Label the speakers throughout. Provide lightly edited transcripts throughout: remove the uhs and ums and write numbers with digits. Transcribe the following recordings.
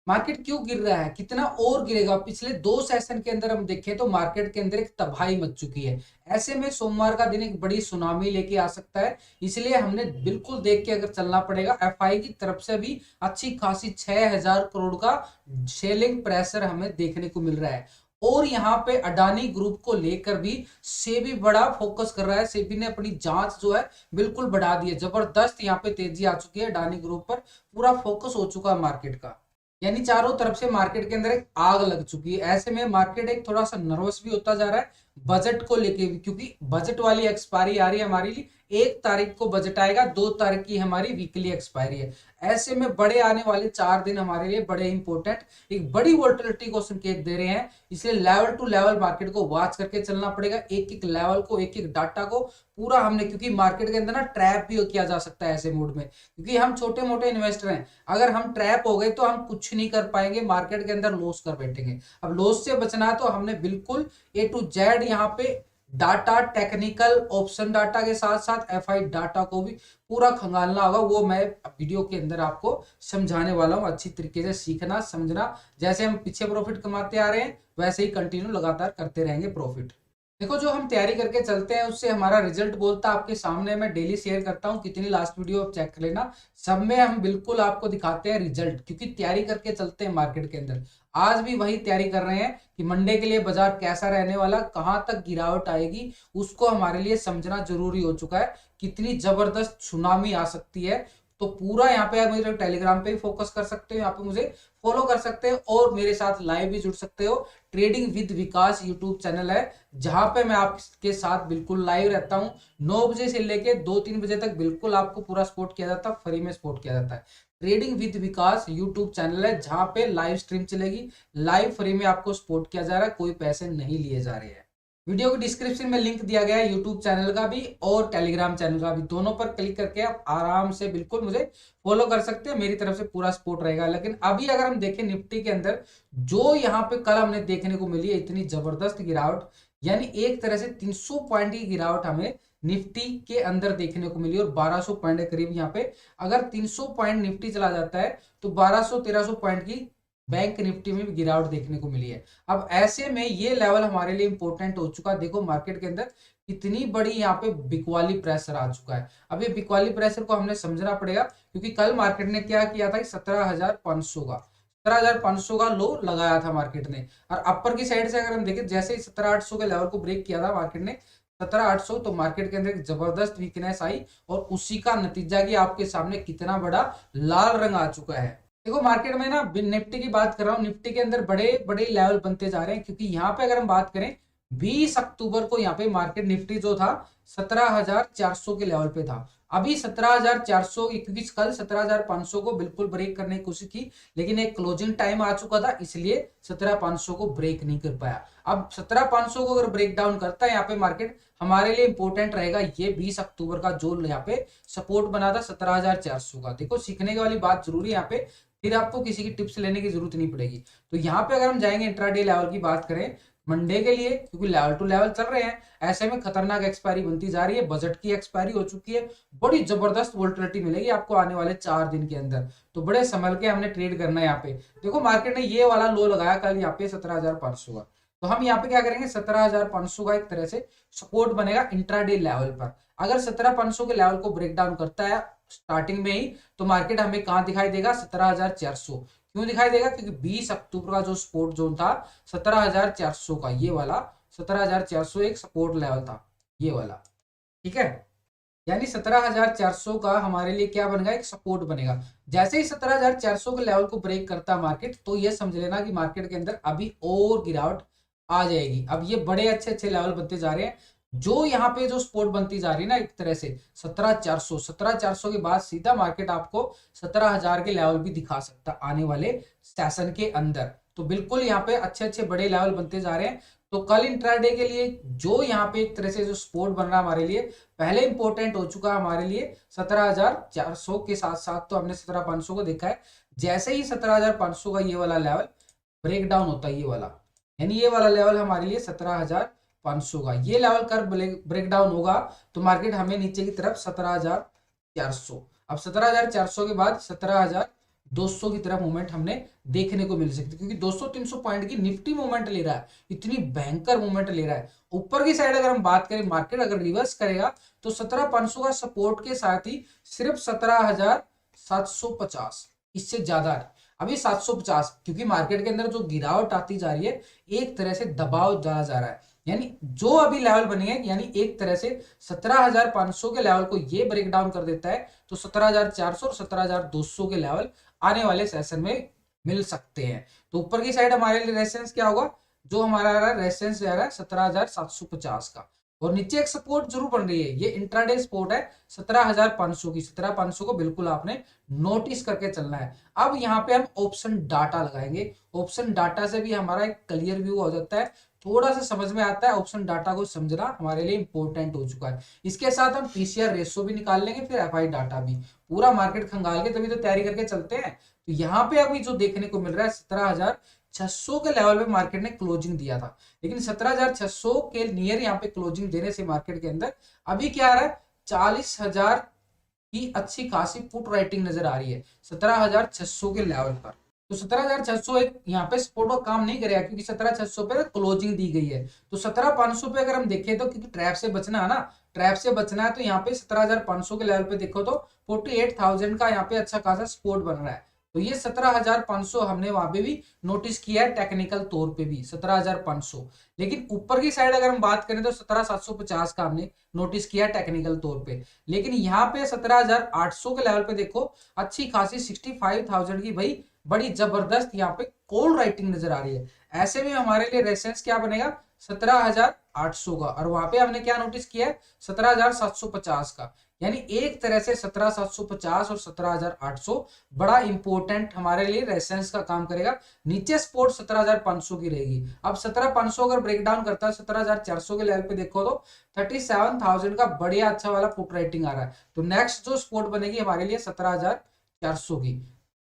Speaker 1: Market क्यों गिर रहा है, कितना और गिरेगा। पिछले 2 सेशन के अंदर हम देखें तो मार्केट के अंदर एक तबाही मच चुकी है। ऐसे में सोमवार का दिन एक बड़ी सुनामी लेके आ सकता है, इसलिए हमने बिल्कुल देख के अगर चलना पड़ेगा। एफआई की तरफ से भी अच्छी खासी 6,000 करोड़ का सेलिंग प्रेशर हमें देखने को मिल रहा है। और यहाँ पे अडानी ग्रुप को लेकर भी सेबी बड़ा फोकस कर रहा है। सेबी ने अपनी जांच जो है बिल्कुल बढ़ा दी है, जबरदस्त यहाँ पे तेजी आ चुकी है। अडानी ग्रुप पर पूरा फोकस हो चुका है मार्केट का, यानी चारों तरफ से मार्केट के अंदर एक आग लग चुकी है। ऐसे में मार्केट एक थोड़ा सा नर्वस भी होता जा रहा है बजट को लेके भी, क्योंकि बजट वाली एक्सपायरी आ रही है हमारे लिए। 1 तारीख को बजट आएगा, 2 तारीख की हमारी वीकली एक्सपायरी है। ऐसे में बड़े आने वाले 4 दिन हमारे लिए बड़े इंपॉर्टेंट, एक बड़ी वोलेटिलिटी को संकेत दे रहे हैं। इसलिए लेवल टू लेवल मार्केट को वॉच करके चलना पड़ेगा, एक एक लेवल को, एक एक डाटा को पूरा हमने, क्योंकि मार्केट के अंदर ना ट्रैप भी किया जा सकता है ऐसे मूड में, क्योंकि हम छोटे मोटे इन्वेस्टर हैं। अगर हम ट्रैप हो गए तो हम कुछ नहीं कर पाएंगे, मार्केट के अंदर लॉस कर बैठेंगे। अब लॉस से बचना है तो हमने बिल्कुल ए टू जेड यहाँ पे डाटा, टेक्निकल ऑप्शन डाटा के साथ साथ एफआई डाटा को भी पूरा खंगालना होगा। वो मैं वीडियो के अंदर आपको समझाने वाला हूँ। अच्छी तरीके से सीखना समझना, जैसे हम पीछे प्रॉफिट कमाते आ रहे हैं वैसे ही कंटिन्यू लगातार करते रहेंगे प्रॉफिट। देखो, जो हम तैयारी करके चलते हैं उससे हमारा रिजल्ट बोलता है आपके सामने। मैं डेली शेयर करता हूँ, कितनी लास्ट वीडियो आप चेक कर लेना, सब में हम बिल्कुल आपको दिखाते हैं रिजल्ट, क्योंकि तैयारी करके चलते हैं मार्केट के अंदर। आज भी वही तैयारी कर रहे हैं कि मंडे के लिए बाजार कैसा रहने वाला, कहां तक गिरावट आएगी, उसको हमारे लिए समझना जरूरी हो चुका है। कितनी जबरदस्त सुनामी आ सकती है। तो पूरा यहाँ पे आप मेरे टेलीग्राम पे भी फोकस कर सकते हो, यहाँ पे मुझे फॉलो कर सकते हो और मेरे साथ लाइव भी जुड़ सकते हो। Trading with Vikas YouTube channel है, जहां पे मैं आपके साथ बिल्कुल लाइव रहता हूँ। 9 बजे से लेके 2-3 बजे तक बिल्कुल आपको पूरा सपोर्ट किया जाता है, फ्री में सपोर्ट किया जाता है। Trading with Vikas YouTube channel है, जहां पे लाइव स्ट्रीम चलेगी, लाइव फ्री में आपको सपोर्ट किया जा रहा है, कोई पैसे नहीं लिए जा रहे हैं। वीडियो के डिस्क्रिप्शन में लिंक दिया गया है यूट्यूब चैनल का भी और टेलीग्राम चैनल का भी, दोनों पर क्लिक करके आप आराम से बिल्कुल मुझे फॉलो कर सकते हैं। मेरी तरफ से पूरा सपोर्ट रहेगा। लेकिन अभी अगर हम देखें निफ्टी के अंदर, जो यहाँ पे कल हमने देखने को मिली है इतनी जबरदस्त गिरावट, यानी एक तरह से 300 पॉइंट की गिरावट हमें निफ्टी के अंदर देखने को मिली, और 1200 पॉइंट के करीब यहाँ पे अगर 300 पॉइंट निफ्टी चला जाता है तो 1200-1300 पॉइंट की बैंक निफ्टी में भी गिरावट देखने को मिली है। अब ऐसे में ये लेवल हमारे लिए इंपॉर्टेंट हो चुका है। देखो मार्केट के अंदर कितनी बड़ी यहाँ पे बिकवाली प्रेशर आ चुका है। अब ये बिकवाली प्रेशर को हमने समझना पड़ेगा, क्योंकि कल मार्केट ने क्या किया था, 17,500 का लो लगाया था मार्केट ने। और अपर की साइड से अगर हम देखें, जैसे ही 17,800 के लेवल को ब्रेक किया था मार्केट ने 17,800, तो मार्केट के अंदर एक जबरदस्त वीकनेस आई, और उसी का नतीजा कि आपके सामने कितना बड़ा लाल रंग आ चुका है। देखो मार्केट में ना, निफ्टी की बात कर रहा हूँ, निफ्टी के अंदर बड़े बड़े लेवल बनते जा रहे हैं। क्योंकि यहाँ पे अगर हम बात करें 20 अक्टूबर को यहाँ पे मार्केट निफ्टी जो था 17,400 के लेवल पे था। अभी 17,400, क्योंकि कल 17,500 को बिल्कुल ब्रेक करने की कोशिश की, लेकिन एक क्लोजिंग टाइम आ चुका था, इसलिए 17,500 को ब्रेक नहीं कर पाया। अब 17,500 को अगर ब्रेक डाउन करता है यहाँ पे मार्केट, हमारे लिए इंपॉर्टेंट रहेगा ये 20 अक्टूबर का जो यहाँ पे सपोर्ट बना था 17,400 का। देखो सीखने की वाली बात जरूरी है यहाँ पे, फिर आपको किसी की टिप्स लेने की जरूरत नहीं पड़ेगी। तो यहाँ पे अगर हम जाएंगे इंट्राडे लेवल की बात करें मंडे के लिए, क्योंकि लेवल टू लेवल चल रहे हैं, ऐसे में खतरनाक एक्सपायरी बनती जा रही है, बजट की एक्सपायरी हो चुकी है, बड़ी जबरदस्त वोलेटिलिटी मिलेगी आपको आने वाले 4 दिन के अंदर। तो बड़े संभल के हमने ट्रेड करना है यहाँ पे। देखो मार्केट ने ये वाला लो लगाया कल यहाँ पे 17,500 का, तो हम यहाँ पे क्या करेंगे, 17,500 का एक तरह से सपोर्ट बनेगा इंट्राडे लेवल पर। अगर 17,500 के लेवल को ब्रेक डाउन करता है स्टार्टिंग में ही, तो मार्केट हमें कहां दिखाई देगा, 17,400। क्यों दिखाई देगा, क्योंकि 20 अक्टूबर का जो सपोर्ट जोन था 17,400 का, ये वाला 17,400 एक सपोर्ट लेवल था, ये वाला, ठीक है। यानी 17,400 का हमारे लिए क्या बनेगा, एक सपोर्ट बनेगा। जैसे ही 17,400 के लेवल को ब्रेक करता मार्केट, तो ये समझ लेना कि मार्केट के अंदर अभी और गिरावट आ जाएगी। अब ये बड़े अच्छे अच्छे लेवल बनते जा रहे हैं, जो यहाँ पे जो सपोर्ट बनती जा रही है ना एक तरह से 17,400 के बाद सीधा मार्केट आपको 17,000 के लेवल भी दिखा सकता आने वाले सेशन के अंदर। तो बिल्कुल यहाँ पे अच्छे अच्छे बड़े लेवल बनते जा रहे हैं। तो कल इंट्राडे के लिए जो यहाँ पे एक तरह से जो सपोर्ट बन रहा है हमारे लिए, पहले इंपॉर्टेंट हो चुका है हमारे लिए 17,400 के साथ साथ तो हमने 17,500 को देखा है। जैसे ही 17,500 का ये वाला लेवल ब्रेक डाउन होता है, ये वाला, यानी ये वाला लेवल हमारे लिए 17,500 का ये लेवल कर ब्रेक डाउन होगा, तो मार्केट हमें नीचे की तरफ 17,400, अब 17,400 के बाद 200 की तरफ मूवमेंट हमने देखने को मिल सकती है, क्योंकि 200-300 पॉइंट की निफ्टी मूवमेंट ले रहा है, इतनी भयंकर मूवमेंट ले रहा है। ऊपर की साइड अगर हम बात करें, मार्केट अगर रिवर्स करेगा तो 17,500 का सपोर्ट के साथ ही सिर्फ 17,750, इससे ज्यादा नहीं। अभी 750, क्योंकि मार्केट के अंदर जो गिरावट आती जा रही है, एक तरह से दबाव डाला जा रहा है, यानी जो अभी लेवल बनेंगे, यानी एक तरह से 17,500 के लेवल को ये ब्रेक डाउन कर देता है तो 17,400 और 17,200 के लेवल आने वाले सेशन में मिल सकते हैं। तो ऊपर की साइड हमारे लिए रेजिस्टेंस क्या होगा, जो हमारा आ रहा है रेजिस्टेंस आ रहा है 17,750 का, और नीचे एक सपोर्ट जरूर बन रही है, ये इंट्राडे सपोर्ट है 17,500 की। 17,500 को बिल्कुल आपने नोटिस करके चलना है। अब यहाँ पे हम ऑप्शन डाटा लगाएंगे, ऑप्शन डाटा से भी हमारा एक क्लियर व्यू हो जाता है, थोड़ा सा समझ में आता है। ऑप्शन डाटा को समझना हमारे लिए इंपॉर्टेंट हो चुका है। इसके साथ हम पीसीआर रेशो भी निकाल लेंगे, फिर एफआई डाटा भी, पूरा मार्केट खंगाल के तभी तो तैयारी करके चलते हैं। तो यहाँ पे अभी जो देखने को मिल रहा है 17,600 के लेवल पे मार्केट ने क्लोजिंग दिया था, लेकिन 17,600 के नियर यहाँ पे क्लोजिंग देने से मार्केट के अंदर अभी क्या आ रहा है, 40,000 की अच्छी खासी पुट राइटिंग नजर आ रही है 17,600 के लेवल पर। तो 17,600 एक यहाँ पे सपोर्ट का काम नहीं करेगा, क्योंकि 17,600 पे क्लोजिंग दी गई है। तो 17,500 पे अगर हम देखें तो, क्योंकि ट्रैप से बचना है ना, ट्रैप से बचना है, तो यहाँ पे 17,500 के लेवल पे देखो तो 48,000 का यहाँ पे अच्छा खासा सपोर्ट बन रहा है। तो ये 17,500 हमने वहां पे भी नोटिस किया है, टेक्निकल तौर पे भी 17,500। लेकिन ऊपर की साइड अगर हम बात करें तो 17,750 का हमने नोटिस किया टेक्निकल तौर पे। लेकिन यहाँ पे 17,800 के लेवल पे देखो अच्छी खासी 65,000 की भाई बड़ी जबरदस्त यहाँ पे कॉल राइटिंग नजर आ रही है। ऐसे में हमारे लिए रेफरेंस क्या बनेगा, 17,800 का, और वहां पे हमने क्या नोटिस किया है, 17,750 का। यानी एक तरह से 17,750 और 17,800 बड़ा इंपॉर्टेंट हमारे लिए रेफरेंस का काम करेगा। नीचे सपोर्ट 17,500 की रहेगी। अब 17,500 अगर ब्रेक डाउन करता है 17,400 के लेवल पे देखो तो 37,000 का बढ़िया अच्छा वाला पुट राइटिंग आ रहा है। तो नेक्स्ट जो सपोर्ट बनेगी हमारे लिए 17,400 की।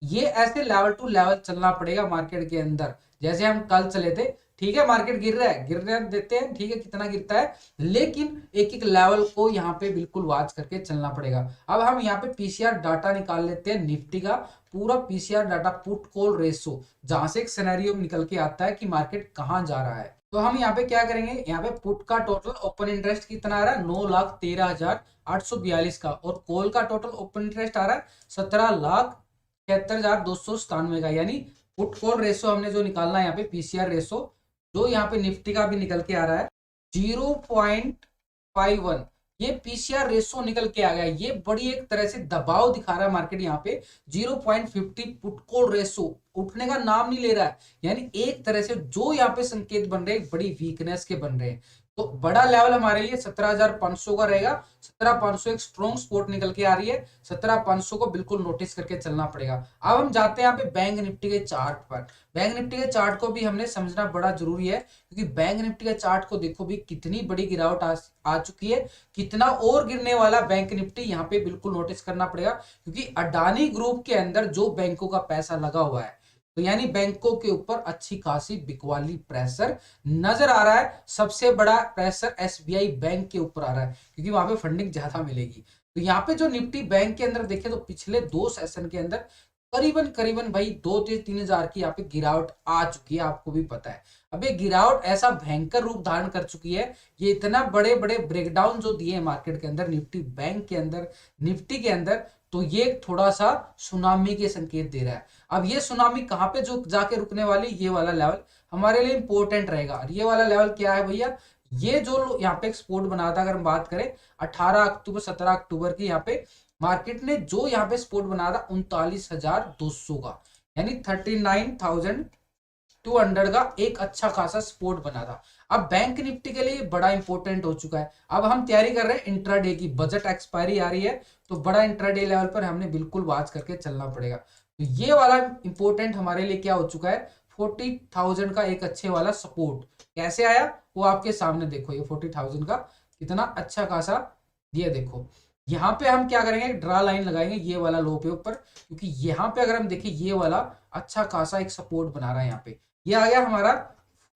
Speaker 1: ये ऐसे लेवल टू लेवल चलना पड़ेगा मार्केट के अंदर, जैसे हम कल चले थे। ठीक है, मार्केट गिर रहा है, गिरने देते हैं, ठीक है, कितना गिरता है, लेकिन एक एक लेवल को यहाँ पे बिल्कुल वॉच करके चलना पड़ेगा। अब हम यहाँ पे पीसीआर डाटा निकाल लेते हैं निफ्टी का, पूरा PCR data, put call ratio, जहां से एक सिनेरियो निकल के आता है कि मार्केट कहाँ जा रहा है। तो हम यहाँ पे क्या करेंगे, यहाँ पे पुट का टोटल ओपन इंटरेस्ट कितना आ रहा है, 9,13,842 का, और कॉल का टोटल ओपन इंटरेस्ट आ रहा है 17,73,297 का। यानी पुट कॉल रेशो हमने जो निकालना है यहाँ पे पीसीआर रेशो, जो यहाँ पे निफ्टी का भी निकल के आ रहा है 0.51, ये पीसीआर रेशो निकल के आ गया। ये बड़ी एक तरह से दबाव दिखा रहा है मार्केट यहाँ पे, 0.50 पुट कॉल रेशो उठने का नाम नहीं ले रहा है। यानी एक तरह से जो यहाँ पे संकेत बन रहे हैं बड़ी वीकनेस के बन रहे हैं। तो बड़ा लेवल हमारे लिए 17,500 का रहेगा। 17,500 एक स्ट्रॉन्ग सपोर्ट निकल के आ रही है, 17,500 को बिल्कुल नोटिस करके चलना पड़ेगा। अब हम जाते हैं यहाँ पे बैंक निफ्टी के चार्ट पर। बैंक निफ्टी के चार्ट को भी हमने समझना बड़ा जरूरी है, क्योंकि बैंक निफ्टी के चार्ट को देखो भी कितनी बड़ी गिरावट आ चुकी है, कितना और गिरने वाला बैंक निफ्टी यहाँ पे बिल्कुल नोटिस करना पड़ेगा। क्योंकि अडानी ग्रुप के अंदर जो बैंकों का पैसा लगा हुआ है, तो यानी बैंकों के ऊपर अच्छी खासी बिकवाली प्रेशर नजर आ रहा है। सबसे बड़ा प्रेशर एसबीआई बैंक के ऊपर आ रहा है, क्योंकि वहां पे फंडिंग ज्यादा मिलेगी। तो यहाँ पे जो निफ्टी बैंक के अंदर देखे तो पिछले 2 सेशन के अंदर करीबन करीबन भाई 2 से 3 हजार की यहाँ पे गिरावट आ चुकी है, आपको भी पता है। अब ये गिरावट ऐसा भयंकर रूप धारण कर चुकी है, ये इतना बड़े बड़े ब्रेकडाउन जो दिए मार्केट के अंदर, निफ्टी बैंक के अंदर, निफ्टी के अंदर, तो ये थोड़ा सा सुनामी के संकेत दे रहा है। अब ये सुनामी कहां पे जो जाके रुकने वाली, ये वाला लेवल हमारे लिए इंपॉर्टेंट रहेगा। और ये वाला लेवल क्या है भैया, ये जो यहाँ पे एक्सपोर्ट बना था, अगर हम बात करें 18 अक्टूबर 17 अक्टूबर की, यहाँ पे मार्केट ने जो यहाँ पे सपोर्ट बनाया था 39,200 का, यानी 39,200 का एक अच्छा खासा सपोर्ट बना था। अब बैंक निफ्टी के लिए बड़ा इंपॉर्टेंट हो चुका है। अब हम तैयारी कर रहे हैं इंट्राडे की, बजट एक्सपायरी आ रही है, तो बड़ा इंट्राडे लेवल पर हमने बिल्कुल वॉच करके चलना पड़ेगा। तो ये वाला इंपॉर्टेंट हमारे लिए क्या हो चुका है, 40,000 का एक अच्छे वाला सपोर्ट कैसे आया वो आपके सामने देखो। ये 40,000 का कितना अच्छा खासा, ये देखो। यहाँ पे हम क्या करेंगे, ड्रा लाइन लगाएंगे ये वाला लो पे ऊपर, क्योंकि यहाँ पे अगर हम देखें ये वाला अच्छा खासा एक सपोर्ट बना रहा है। यहाँ पे ये आ गया हमारा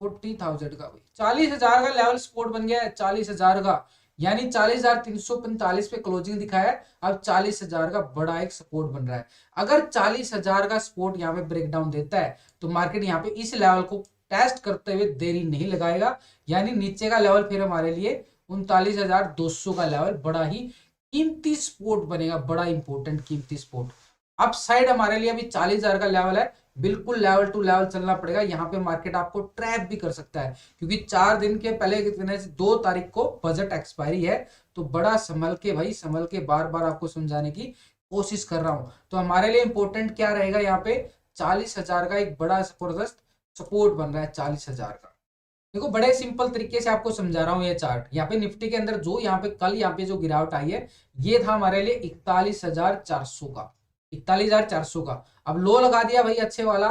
Speaker 1: 40,000 का, 40,000 का लेवल सपोर्ट बन गया है, 40,000 का। यानी 40,345 पे क्लोजिंग दिखाया है। अब 40,000 का बड़ा एक सपोर्ट बन रहा है। अगर 40,000 का सपोर्ट यहाँ पे ब्रेकडाउन देता है तो मार्केट यहाँ पे इस लेवल को टेस्ट करते हुए देरी नहीं लगाएगा। यानी नीचे का लेवल फिर हमारे लिए 39,200 का लेवल बड़ा ही कीमती सपोर्ट बनेगा, बड़ा इंपॉर्टेंट कीमती सपोर्ट। अप साइड हमारे लिए अभी 40,000 का लेवल है, बिल्कुल लेवल टू लेवल चलना पड़ेगा। यहाँ पे मार्केट आपको ट्रैप भी कर सकता है क्योंकि 4 दिन के पहले कितने 2 तारीख को बजट एक्सपायरी है। तो बड़ा संभल के भाई, संभल के, बार बार आपको समझाने की कोशिश कर रहा हूं। तो हमारे लिए इंपॉर्टेंट क्या रहेगा, यहाँ पे 40,000 का एक बड़ा जबरदस्त सपोर्ट बन रहा है 40,000 का। देखो बड़े सिंपल तरीके से आपको समझा रहा हूँ ये चार्ट। यहाँ पे निफ्टी के अंदर जो यहाँ पे कल यहाँ पे जो गिरावट आई है, ये था हमारे लिए 41,400 का, 41,400 का। अब लो लगा दिया भाई अच्छे वाला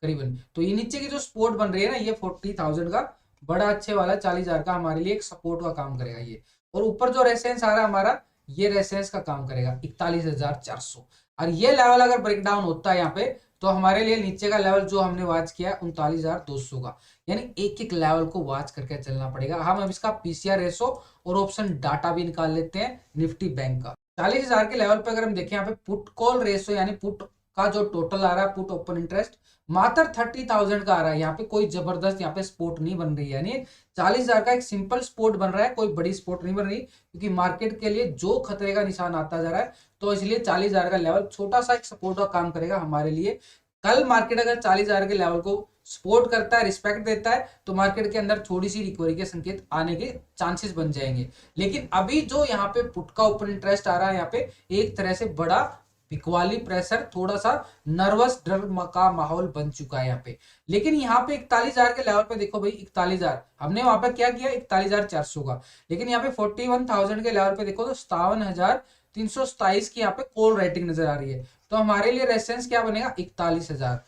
Speaker 1: करीबन, तो ये नीचे की जो सपोर्ट बन रही है ना, ये 40,000 का बड़ा अच्छे वाला 40,000 का हमारे लिए एक सपोर्ट का काम करेगा ये। और ऊपर जो रेसेंस आ रहा है हमारा, ये रेसेंस का काम करेगा 41,400। और ये लेवल अगर ब्रेकडाउन होता है यहाँ पे, तो हमारे लिए नीचे का लेवल जो हमने वॉच किया 39,200 का। यानी एक एक लेवल को वॉच करके चलना पड़ेगा। हम अब इसका पीसीआर रेशो और ऑप्शन डाटा भी निकाल लेते हैं निफ्टी बैंक का। 40,000 के लेवल पे अगर हम देखें यहाँ पे पुट कॉल रेशो यानी पुट का जो टोटल आ रहा है, पुट ओपन इंटरेस्ट मात्र 30,000 का आ रहा है। यहाँ पे कोई जबरदस्त यहाँ पे स्पोर्ट नहीं बन रही है, यानी 40,000 का एक सिंपल स्पोर्ट बन रहा है, कोई बड़ी स्पोर्ट नहीं बन रही क्योंकि मार्केट के लिए जो खतरे का निशान आता जा रहा है। तो इसलिए 40,000 का लेवल छोटा सा एक सपोर्ट का काम करेगा हमारे लिए। कल मार्केट अगर 40,000 के लेवल को सपोर्ट करता है, रिस्पेक्ट देता है, तो मार्केट के अंदर थोड़ी सी रिकवरी के संकेत आने के चांसेस बन जाएंगे। लेकिन अभी जो यहाँ पे पुट का ओपन इंटरेस्ट आ रहा है, यहाँ पे एक तरह से बड़ा बिकवाली प्रेशर, थोड़ा सा नर्वस डर का माहौल बन चुका है यहाँ पे। लेकिन यहाँ पे 41,000 के लेवल पे देखो भाई, 41,000 हमने वहां पे क्या किया 41,400 का, लेकिन यहाँ पे 41,000 के लेवल पे देखो तो 57,327 की यहाँ पे कॉल रेटिंग नजर आ रही है। तो हमारे लिए रेफरेंस क्या बनेगा 41,000,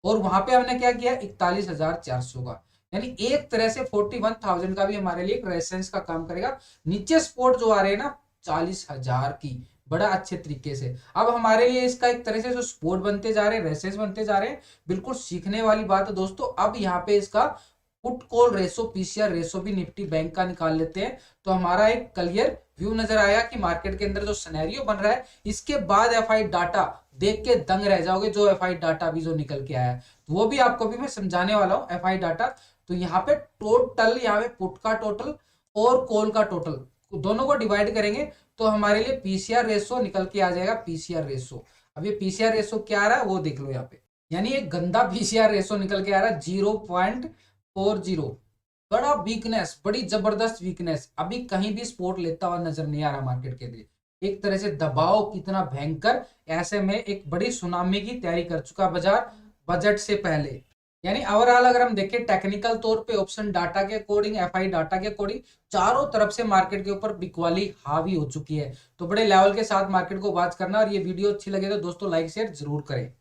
Speaker 1: और वहां पे हमने क्या किया 41,400 का। यानी एक तरह से 41,000 का भी हमारे लिए एक रेफरेंस का काम करेगा। नीचे सपोर्ट जो आ रहे हैं ना 40,000 की, बड़ा अच्छे तरीके से। अब हमारे लिए इसका एक तरह से जो सपोर्ट बनते जा रहे हैं, रेसेस बनते जा रहे हैं, बिल्कुल सीखने वाली बात है दोस्तों। अब यहाँ पे इसका put call ratio, PCR ratio भी निफ्टी बैंक का निकाल लेते हैं, तो हमारा एक क्लियर व्यू नजर आया कि मार्केट के अंदर जो सिनेरियो बन रहा है। इसके बाद एफआई डाटा देख के दंग रह जाओगे, जो एफआई डाटा भी जो निकल के आया है, तो वो भी आपको भी मैं समझाने वाला हूँ एफआई डाटा। तो यहाँ पे टोटल, यहाँ पे पुट का टोटल और कॉल का टोटल दोनों को डिवाइड करेंगे तो हमारे लिए पीसीआर रेशो निकल के आ जाएगा। पीसीआर रेशो, अब ये पीसीआर रेशो क्या आ रहा है वो देख लो यहाँ पे, यानी एक गंदा पीसीआर रेशो निकल के आ रहा है 0.40। बड़ा वीकनेस, बड़ी जबरदस्त वीकनेस, अभी कहीं भी सपोर्ट लेता हुआ नजर नहीं आ रहा मार्केट के लिए। एक तरह से दबाव कितना भयंकर, ऐसे में एक बड़ी सुनामी की तैयारी कर चुका बाजार बजट से पहले। यानी ओवरऑल अगर हम देखें टेक्निकल तौर पे ऑप्शन डाटा के अकॉर्डिंग, एफआई डाटा के अकॉर्डिंग, चारों तरफ से मार्केट के ऊपर बिकवाली हावी हो चुकी है। तो बड़े लेवल के साथ मार्केट को वॉच करना, और ये वीडियो अच्छी लगे तो दोस्तों लाइक शेयर जरूर करें।